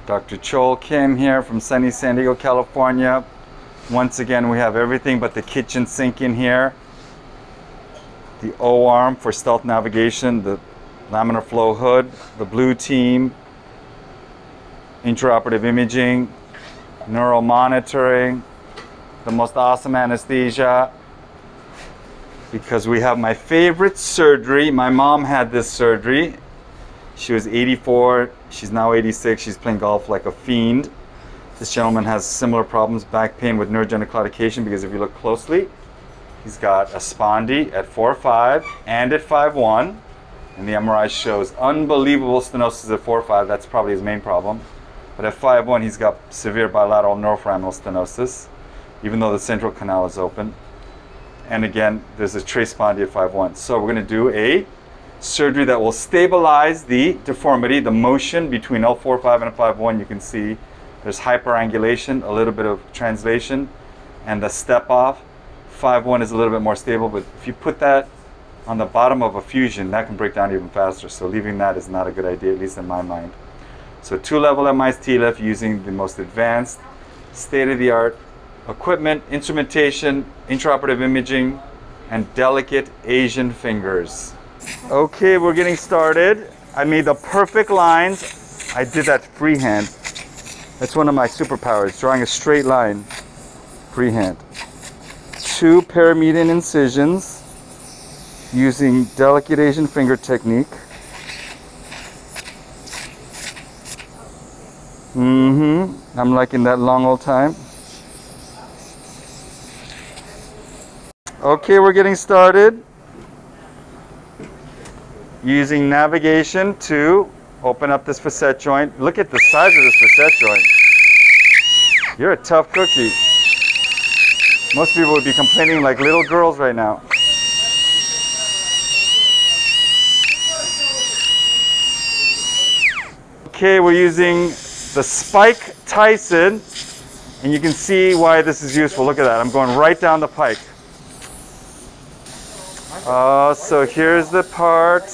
Dr. Choll Kim here from sunny San Diego, California. Once again, we have everything but the kitchen sink in here. The O-arm for stealth navigation, the laminar flow hood, the blue team, intraoperative imaging, neural monitoring, the most awesome anesthesia, because we have my favorite surgery. My mom had this surgery. She was 84, she's now 86, she's playing golf like a fiend. This gentleman has similar problems, back pain with neurogenic claudication, because if you look closely, he's got a spondy at 4.5 and at 5.1, and the MRI shows unbelievable stenosis at 4.5, that's probably his main problem. But at 5.1, he's got severe bilateral neuroforaminal stenosis, even though the central canal is open. And again, there's a trace spondy at 5.1. So we're going to do a surgery that will stabilize the deformity, the motion between L4-5 and 5.1. You can see there's hyperangulation, a little bit of translation, and the step off. 5.1 is a little bit more stable, but if you put that on the bottom of a fusion, that can break down even faster. So leaving that is not a good idea, at least in my mind. So 2-level MIS TLIF using the most advanced, state-of-the-art equipment, instrumentation, intraoperative imaging, and delicate Asian fingers. Okay, we're getting started. I made the perfect lines. I did that freehand. That's one of my superpowers, drawing a straight line freehand. 2 paramedian incisions using delicate Asian finger technique. I'm liking that long old time. Okay, we're getting started. Using navigation to open up this facet joint. Look at the size of this facet joint. You're a tough cookie. Most people would be complaining like little girls right now. Okay, we're using the Spike Tyson, and you can see why this is useful. Look at that. I'm going right down the pike. So here's the part.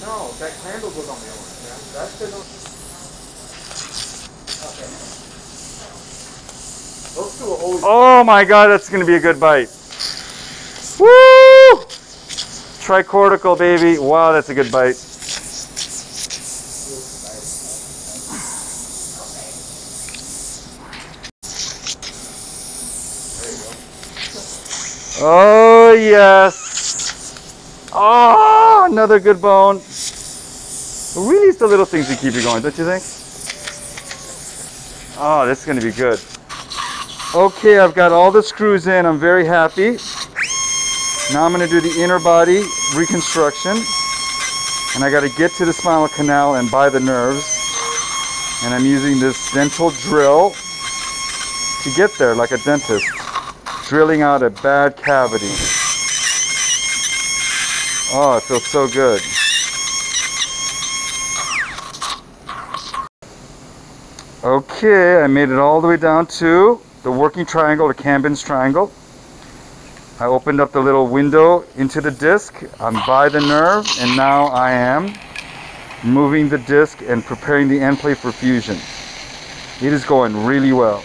No, that handle goes on the orange. That's the those two are always. Oh my God, that's going to be a good bite. Woo! Tricortical, baby. Wow, that's a good bite. Oh yes. Oh, another good bone. Really, it's the little things that keep you going, don't you think? Oh, this is going to be good. Okay, I've got all the screws in. I'm very happy. Now I'm going to do the inner body reconstruction. And I got to get to the spinal canal and by the nerves. And I'm using this dental drill to get there like a dentist. Drilling out a bad cavity. Oh, it feels so good. Okay, I made it all the way down to the working triangle, the Camden's triangle. I opened up the little window into the disc. I'm by the nerve, and now I am moving the disc and preparing the end plate for fusion. It is going really well.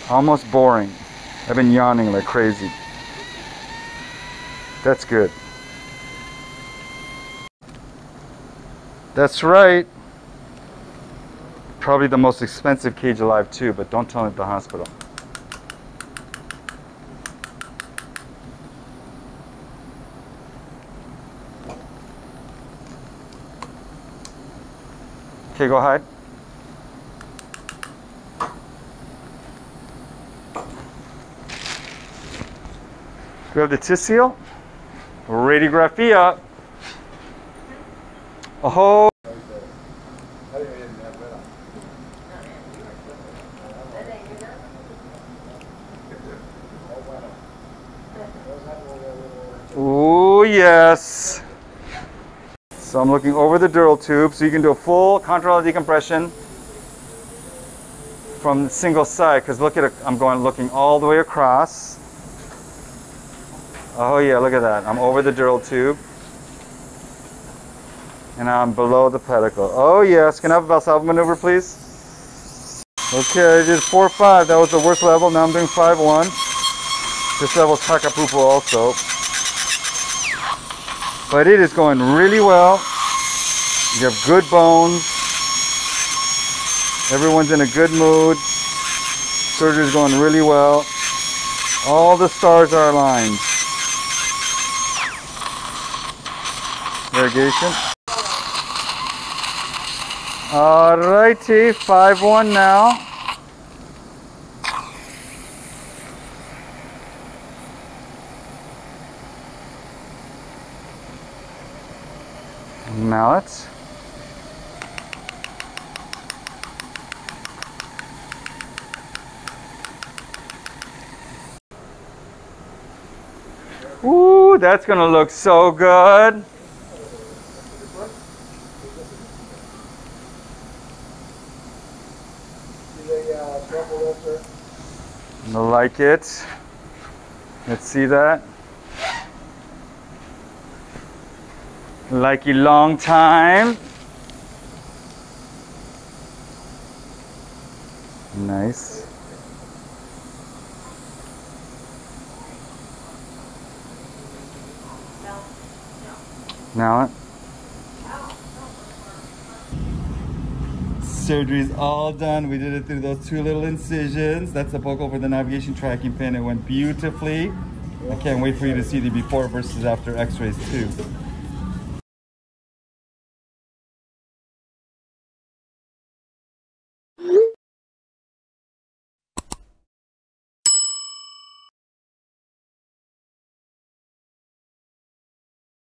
Almost boring. I've been yawning like crazy. That's good. That's right. Probably the most expensive cage alive too, but don't tell me at the hospital. Okay, go hide. We have the tissue, radiographia. Oh. Ooh, yes. So I'm looking over the dural tube, so you can do a full contralateral decompression from the single side, because look at it, I'm looking all the way across. Oh yeah, look at that. I'm over the dural tube. And I'm below the pedicle. Oh yes, can I have a Valsalva maneuver please? Okay, I did 4-5, that was the worst level, now I'm doing 5-1. This level's Kakapupu also. But it is going really well. You have good bones. Everyone's in a good mood. Surgery's going really well. All the stars are aligned. Irrigation. Alrighty, 5-1 now. Mallet. Ooh, that's gonna look so good. I like it. Let's see that. Like a long time. Nice. Now surgery's all done. We did it through those 2 little incisions. That's the buckle for the navigation tracking pin. It went beautifully. I can't wait for you to see the before versus after x-rays too.